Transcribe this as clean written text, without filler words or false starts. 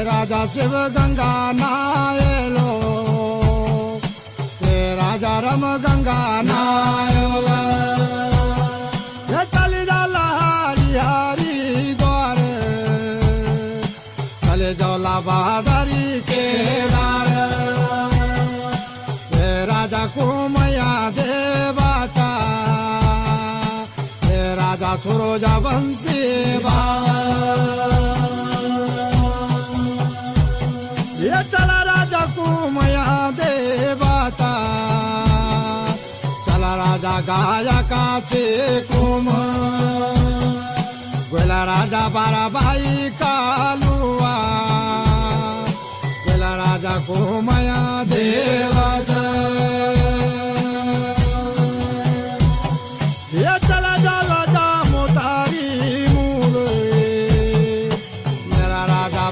राजा शिव गंगा नायलो राजा रम गंगा नायलो चली जाला हरी हरी द्वार चले जौला बहादुरी के दार राजा कुमया देवता राजा सुरोजा वंशी बा ये चला राजा कुमया देवता चला राजा गायका से कुम गोला राजा बाराबाई कालू